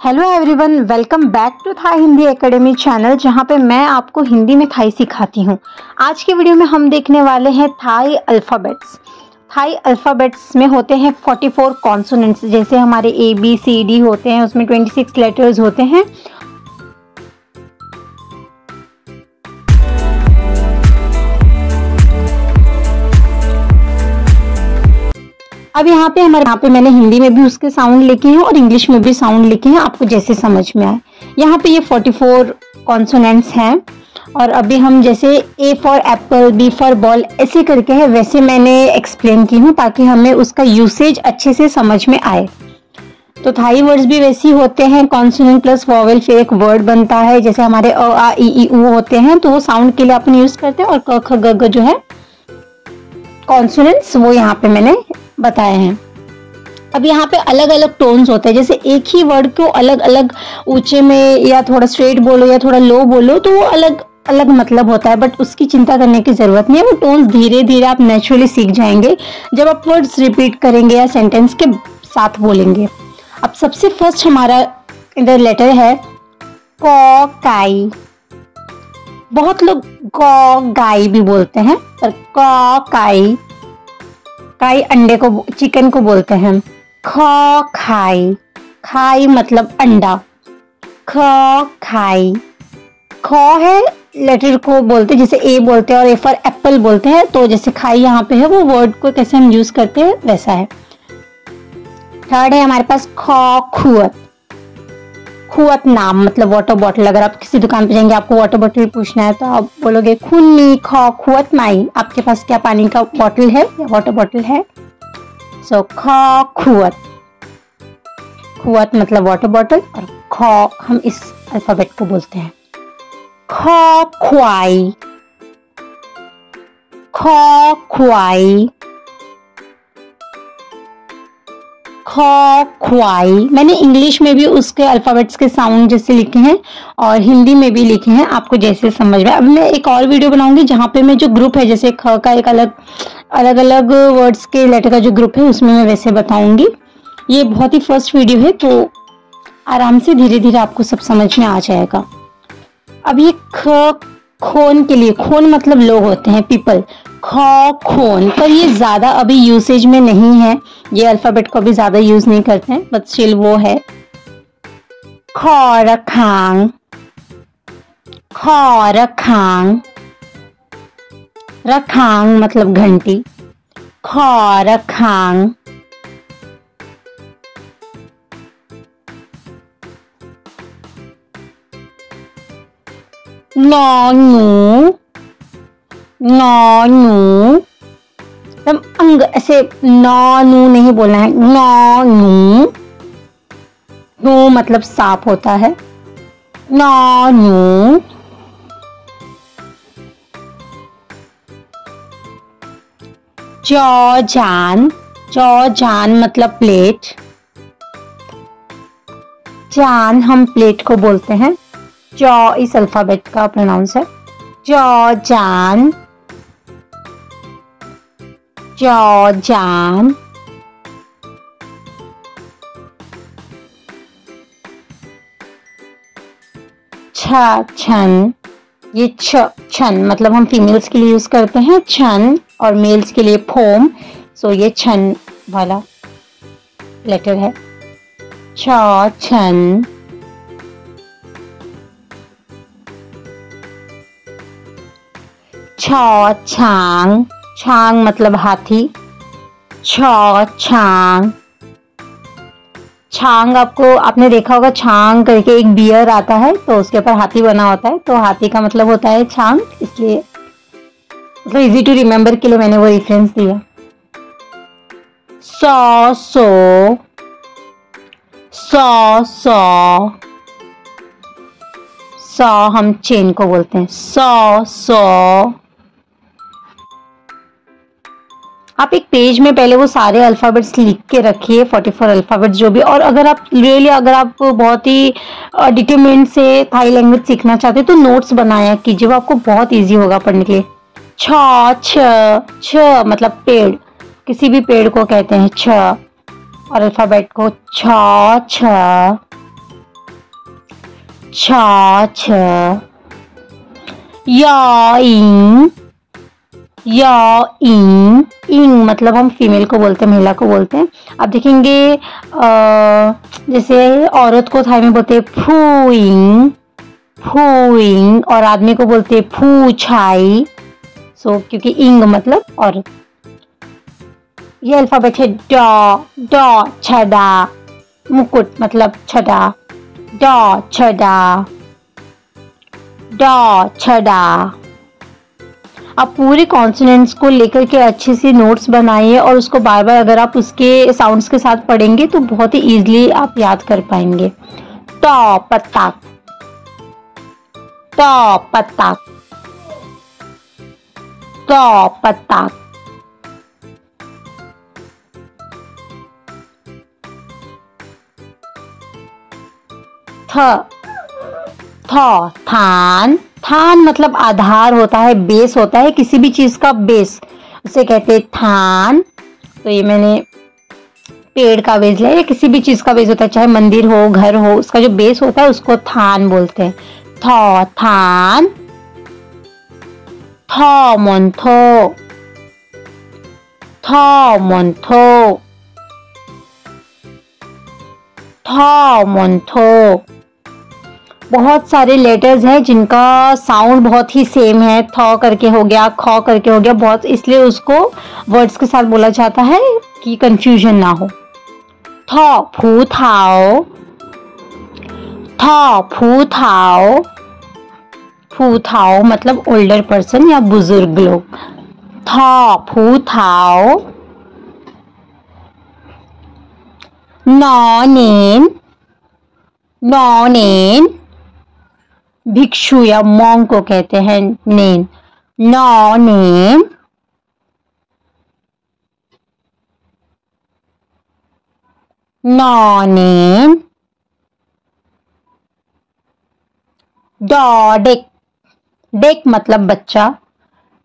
Hello everyone, welcome back to Thai Hindi academy channel, जहां पे मैं आपको हिंदी में थाई सिखाती हूं। आज की वीडियो में हम देखने वाले हैं थाई अल्फ़ाबेट्स। थाई अल्फ़ाबेट्स में होते हैं 44 कॉन्सोनेंट्स, जैसे हमारे ABCD होते हैं, उसमें 26 लेटर्स होते हैं। अब यहाँ पे मैंने हिंदी में भी उसके साउंड लिखे हैं और इंग्लिश में भी साउंड लिखे हैं, आपको जैसे समझ में आए। यहाँ पे ये 44 कॉन्सोनेंट्स हैं और अभी हम जैसे A for Apple, B for ball ऐसे करके है, वैसे मैंने एक्सप्लेन की हूँ ताकि हमें उसका यूसेज अच्छे से समझ में आए। तो थाई वर्ड्स भी वैसे ही होते हैं, कॉन्सोनेंट प्लस वॉवेल, फिर एक वर्ड बनता है। जैसे हमारे अ आ इ ई उ होते हैं तो वो साउंड के लिए अपन यूज करते हैं, और क ख ग घ जो है कॉन्सोनेंट्स, वो यहाँ पे मैंने बताए हैं। अब यहाँ पे अलग अलग टोन्स होते हैं, जैसे एक ही वर्ड को अलग अलग ऊंचे में या थोड़ा स्ट्रेट बोलो या थोड़ा लो बोलो तो वो अलग अलग मतलब होता है, बट उसकी चिंता करने की जरूरत नहीं है। वो टोन्स धीरे धीरे आप नेचुरली सीख जाएंगे जब आप वर्ड्स रिपीट करेंगे या सेंटेंस के साथ बोलेंगे। अब सबसे फर्स्ट हमारा इधर लेटर है क काई। बहुत लोग क गाई भी बोलते हैं, पर क काई, काई अंडे को, चिकन को बोलते हैं। ख खाई, खाई मतलब अंडा। ख खाई, ख है लेटर को बोलते हैं, जैसे ए बोलते हैं और ए फॉर एप्पल बोलते हैं, तो जैसे खाई यहाँ पे है वो वर्ड को कैसे हम यूज करते हैं वैसा है। थर्ड है हमारे पास ख खुअत। खुअत नाम मतलब वाटर बॉटल। अगर आप किसी दुकान पे जाएंगे, आपको वाटर बॉटल पूछना है तो आप बोलोगे खुन्नी ख खुअत माई, आपके पास क्या पानी का बॉटल है या वाटर बॉटल है। सो ख खुअत, खुअत मतलब वाटर बॉटल, और ख हम इस अल्फाबेट को बोलते हैं। ख ख्वाई, ख ख्वाई, ख ख्वाई। मैंने इंग्लिश में भी उसके अल्फाबेट्स के साउंड जैसे लिखे हैं और हिंदी में भी लिखे हैं, आपको जैसे समझ में। अब मैं एक और वीडियो बनाऊंगी जहाँ पे मैं जो ग्रुप है, जैसे ख का एक अलग अलग वर्ड्स के लेटर का जो ग्रुप है उसमें मैं वैसे बताऊंगी। ये बहुत ही फर्स्ट वीडियो है तो आराम से धीरे धीरे आपको सब समझ में आ जाएगा। अब ये ख खोन के लिए, खोन मतलब लोग होते हैं, पीपल। ख खोन, पर ये ज्यादा अभी यूसेज में नहीं है, ये अल्फाबेट को भी ज्यादा यूज नहीं करते हैं, बट स्टिल वो है। ख रखांग, ख रखांग, रखांग मतलब घंटी। ख रखांग, नौ नू, नौ नू, अंग ऐसे नौ नू नहीं बोलना है, नौ नू। नू मतलब सांप होता है। नौ नू। जौ जान, जौ जान मतलब प्लेट। जान हम प्लेट को बोलते हैं। जौ इस अल्फाबेट का प्रोनाउंस है। जौ जान, जौ जान। छ छन, ये छन मतलब हम फीमेल्स के लिए यूज करते हैं छन, और मेल्स के लिए फोम। सो ये छन वाला लेटर है। छ छन। छ छांग, छांग मतलब हाथी। छ छांग, छांग आपने देखा होगा, छांग करके एक बियर आता है तो उसके ऊपर हाथी बना होता है, तो हाथी का मतलब होता है छांग, इसलिए मतलब इजी टू रिमेम्बर के लिए मैंने वो रेफरेंस दिया। सौ सो, सौ सौ, सौ हम चेन को बोलते हैं। सौ सौ। आप एक पेज में पहले वो सारे अल्फाबेट्स लिख के रखिए, 44 अल्फाबेट्स जो भी। और अगर आप बहुत ही डिटरमिनेट से थाई लैंग्वेज सीखना चाहते हैं तो नोट्स बनाया कीजिए, वो आपको बहुत इजी होगा पढ़ने के लिए। छ मतलब पेड़, किसी भी पेड़ को कहते हैं छ, और अल्फाबेट को छ छ। छ छ, या इंग, या इंग, इंग मतलब हम फीमेल को बोलते हैं, महिला को बोलते हैं। आप देखेंगे जैसे औरत को थाई में बोलते हैं फूइंग, फूइंग, और आदमी को बोलते हैं फू छाई। सो क्योंकि इंग मतलब औरत। ये अल्फाबेट है डॉ, डॉ छड़ा, मुकुट मतलब छड़ा, डॉ छड़ा, डॉ छड़ा। आप पूरे कॉन्सोनेंट्स को लेकर के अच्छे से नोट्स बनाइए और उसको बार बार अगर आप उसके साउंड्स के साथ पढ़ेंगे तो बहुत ही इजीली आप याद कर पाएंगे। टॉ पत्ता, टॉ पत्ता, टॉ पत्ता। थ, थौ थान, थान मतलब आधार होता है, बेस होता है, किसी भी चीज का बेस उसे कहते हैं थान। तो ये मैंने पेड़ का बेस लिया, या किसी भी चीज का बेस होता है, चाहे मंदिर हो, घर हो, उसका जो बेस होता है उसको थान बोलते हैं। थौ थान, थौ मंथो, थौ मंथो, थौ मंथो। बहुत सारे लेटर्स हैं जिनका साउंड बहुत ही सेम है। थॉ करके हो गया, खॉ करके हो गया, बहुत, इसलिए उसको वर्ड्स के साथ बोला जाता है कि कंफ्यूजन ना हो। थॉ फू थाओ, थॉ फू थाओ, फू थाओ मतलब ओल्डर पर्सन या बुजुर्ग लोग। थॉ फू थाओ। नौ नेन, नौ नेन भिक्षु या मॉन्क को कहते हैं नेन। नौ नेन, नौ नेन। डॉ डेक, डेक मतलब बच्चा,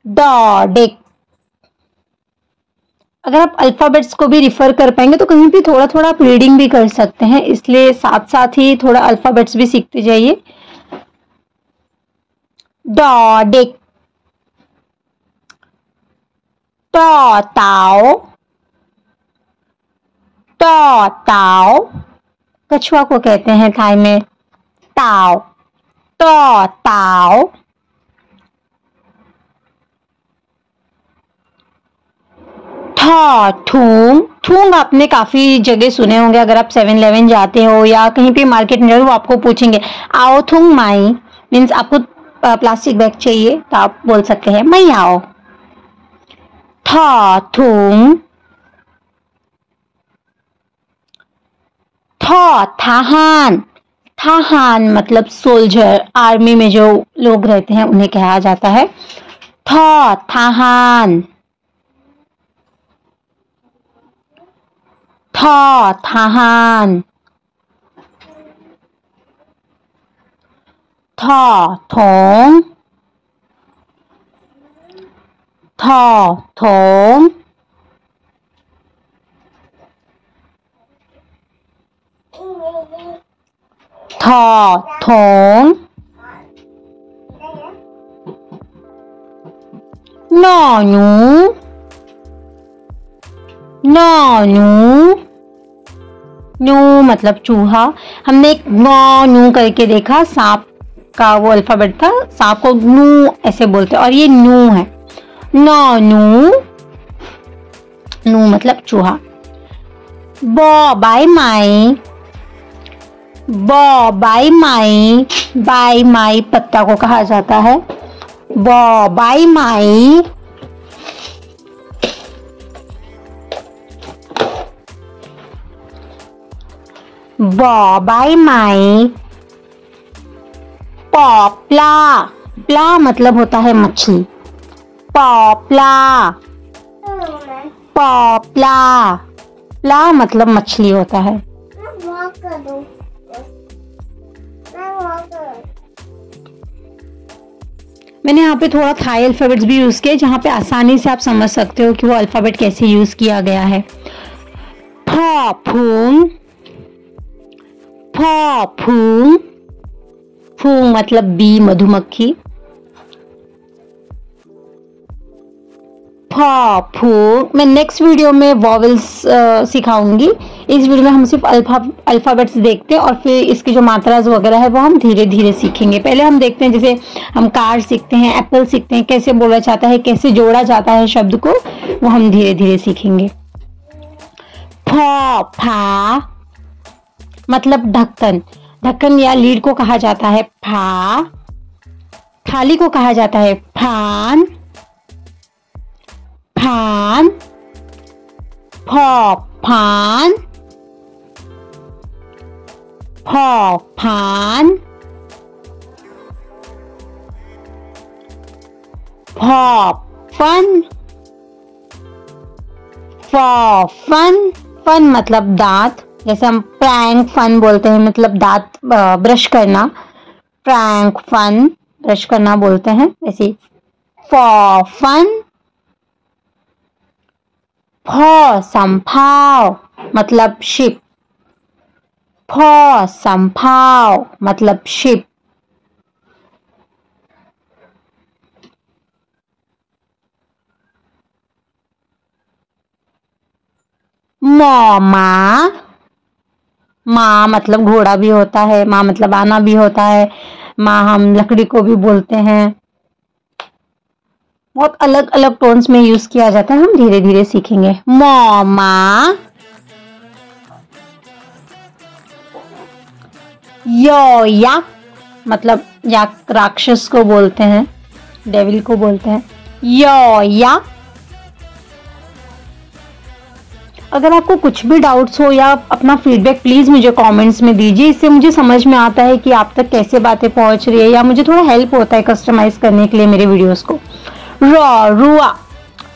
डॉ डेक। अगर आप अल्फाबेट्स को भी रिफर कर पाएंगे तो कहीं भी थोड़ा थोड़ा आप रीडिंग भी कर सकते हैं, इसलिए साथ साथ ही थोड़ा अल्फाबेट्स भी सीखते जाइए। डॉ डेक, टॉ ताओ, टॉ ताओ, कछुआ को कहते हैं थाई में ताओ, टॉ ताओ। ठा ठूंग, ठूंग आपने काफी जगह सुने होंगे, अगर आप 7-Eleven जाते हो या कहीं पे मार्केट में वो आपको पूछेंगे आओ थूंग माई, मीन्स आपको प्लास्टिक बैग चाहिए तो आप बोल सकते हैं मैं आओ। ठा थूंग, ठा थाहान, थाहान मतलब सोल्जर, आर्मी में जो लोग रहते हैं उन्हें कहा जाता है ठा थाहान, ठा थाहान। ठा थोंग, ठा थोंग। ठा थोंग। नौनू, नौनू, नू मतलब चूहा। हमने एक नू करके देखा, सांप का वो अल्फाबेट था, सांप को नू ऐसे बोलते हैं और ये नू है। नौनू, नू मतलब चूहा। बॉ बाय माई, बॉ बाय माई, बाय माई पत्ता को कहा जाता है। बॉ बाय माई। बॉ बाय माई। पॉपला, प्ला मतलब होता है मछली, पॉपला, पॉपला, प्ला मतलब मछली होता है। मैंने यहाँ पे थोड़ा थाई अल्फाबेट्स भी यूज किए जहाँ पे आसानी से आप समझ सकते हो कि वो अल्फाबेट कैसे यूज किया गया है। फॉ फूंग, फॉ फूंग, फू मतलब बी मधुमक्खी। फा फू। मैं नेक्स्ट वीडियो में वॉवेल्स सिखाऊंगी। इस वीडियो में हम सिर्फ अल्फाबेट्स देखते हैं और फिर इसकी जो मात्रास वगैरह है वो हम धीरे धीरे सीखेंगे। पहले हम देखते हैं, जैसे हम कार सीखते हैं, एप्पल सीखते हैं, कैसे बोला जाता है, कैसे जोड़ा जाता है शब्द को, वो हम धीरे धीरे सीखेंगे। फा फा मतलब ढक्कन। ढक्कन या लीड को कहा जाता है फा। थाली को कहा जाता है फान। फान फा फान फा फान फा फन फा फन। फन मतलब दांत। जैसे हम प्रैंक फन बोलते हैं, मतलब दांत ब्रश करना, प्रैंक फन ब्रश करना बोलते हैं। ऐसे फॉ फन। फॉ संभाव मतलब शिप। फॉ संभाव मतलब शिप। मॉ माँ। माँ मतलब घोड़ा भी होता है, माँ मतलब आना भी होता है, माँ हम लकड़ी को भी बोलते हैं। बहुत अलग अलग टोन्स में यूज किया जाता है, हम धीरे धीरे सीखेंगे। मॉ माँ। यो याक मतलब याक राक्षस को बोलते हैं, डेविल को बोलते हैं। यो याक। अगर आपको कुछ भी डाउट्स हो या अपना फीडबैक प्लीज मुझे कमेंट्स में दीजिए। इससे मुझे समझ में आता है कि आप तक कैसे बातें पहुंच रही है, या मुझे थोड़ा हेल्प होता है कस्टमाइज करने के लिए मेरे वीडियोस को। रॉ रुआ।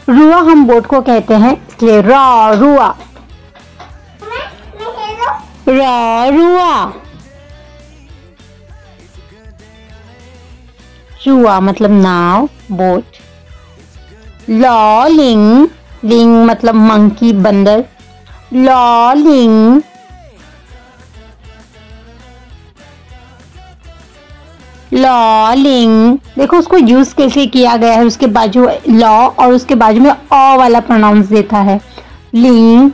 रुआ हम बोट को कहते हैं, इसलिए रॉ रुआ। रॉ रुआ। रुआ मतलब नाव, बोट। लॉ लिंग। लिंग मतलब मंकी, बंदर। लॉ लिंग। लॉ लिंग। देखो उसको यूज कैसे किया गया है, उसके बाजू लॉ और उसके बाजू में ऑ वाला प्रोनाउंस देता है, लिंग।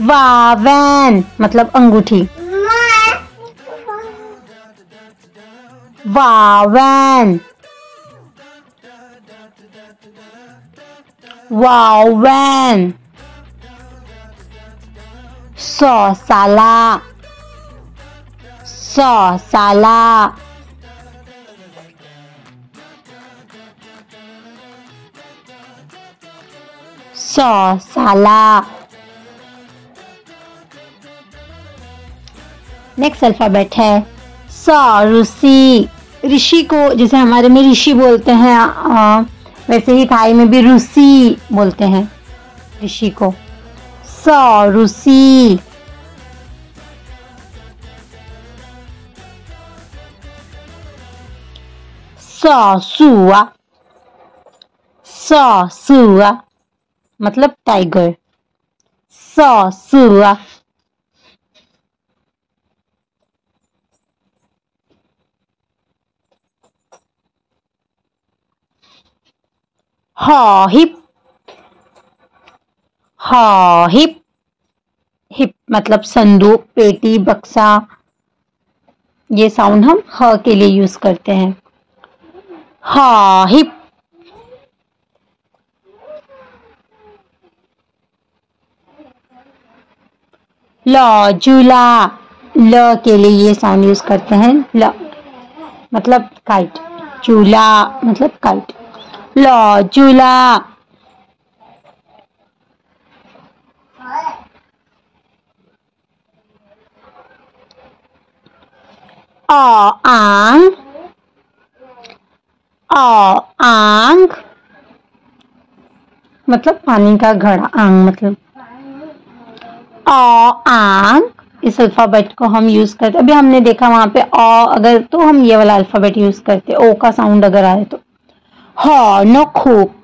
वावैन मतलब अंगूठी। वावैन। वावैन। सौसाला। सौसाला। सौसाला। नेक्स्ट अल्फाबेट है सा। ऋषि। ऋषि को जैसे हमारे में ऋषि बोलते हैं, वैसे ही थाई में भी ऋषि बोलते हैं ऋषि को। सा ऋषि। सा सुआ। सा सुआ मतलब टाइगर। सा सुआ। हा हिप। हा हिप। हिप मतलब संदूक, पेटी, बक्सा। ये साउंड हम ह के लिए यूज करते हैं। हा हिप। ल झूला। ल के लिए ये साउंड यूज करते हैं, ल मतलब काइट। झूला मतलब काइट। ल झूला। आंग। आंग मतलब पानी का घड़ा, आंग मतलब। आंग। इस अल्फाबेट को हम यूज करते, अभी हमने देखा वहां पे अगर तो हम ये वाला अल्फाबेट यूज करते, ओ का साउंड अगर आए तो। नोखूक।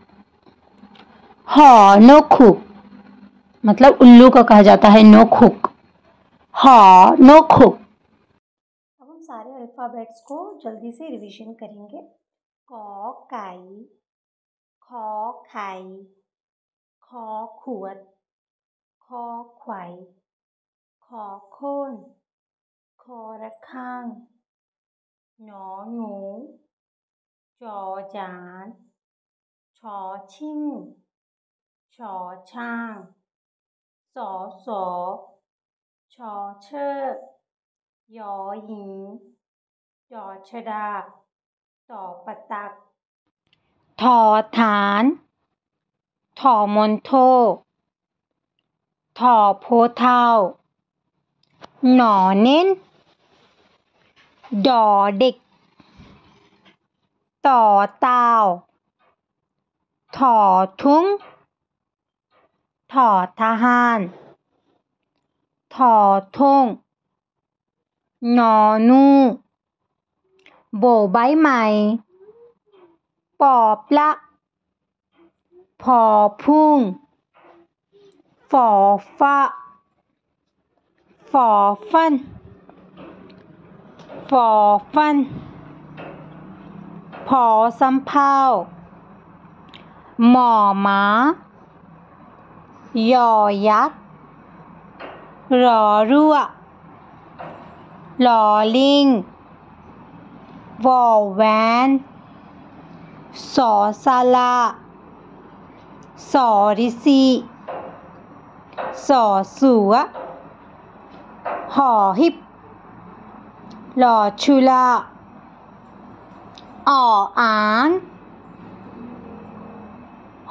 नोखूक मतलब उल्लू को कहा जाता है नोखूक। नोखूक। अल्फ़ाबेट्स को जल्दी से रिवीजन करेंगे। क काई, ख खाई, ख खुअत, ख ख्वाई, ख खोन, ख रखांग, ञ ञू, च जान, छ छिंग, छ छांग, सौ सौ, छ छ, य yin, च छड़ा, त पतक, थ थान, थ मन्थो, थ फोथाव, न नेन, ड ด็ก त ताव, थ थुง ถอทหารถอทงนอนูโบใบไม้ปอปละพอพุ่งฝอฟ้าฝอฟันฝอฟันพอสำเภาหมอม้ายอยักษ์รอรั่วลอลิงวอแหวนสอสาระสอริสีสอสัวหอหิบลอชุลาออ่าง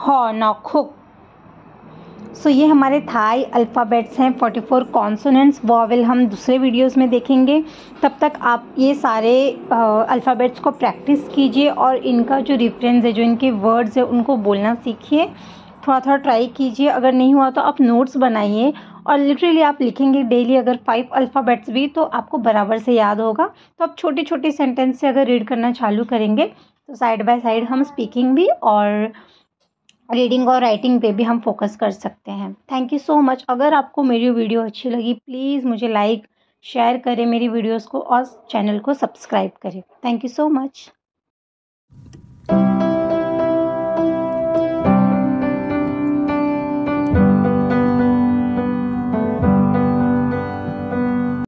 หอนกขุกसो ये हमारे थाई अल्फ़ाबेट्स हैं। 44 कॉन्सोनेंट्स वॉवेल हम दूसरे वीडियोस में देखेंगे। तब तक आप ये सारे अल्फ़ाबेट्स को प्रैक्टिस कीजिए और इनका जो रेफरेंस है, जो इनके वर्ड्स है, उनको बोलना सीखिए। थोड़ा थोड़ा ट्राई कीजिए। अगर नहीं हुआ तो आप नोट्स बनाइए और लिटरली आप लिखेंगे डेली अगर 5 अल्फ़ाबेट्स भी, तो आपको बराबर से याद होगा। तो आप छोटे छोटे सेंटेंस से अगर रीड करना चालू करेंगे तो साइड बाय साइड हम स्पीकिंग भी और रीडिंग और राइटिंग पे भी हम फोकस कर सकते हैं। Thank you so much. अगर आपको मेरी वीडियो अच्छी लगी प्लीज़ मुझे लाइक शेयर करें मेरी वीडियोस को और चैनल को सब्सक्राइब करें। Thank you so much.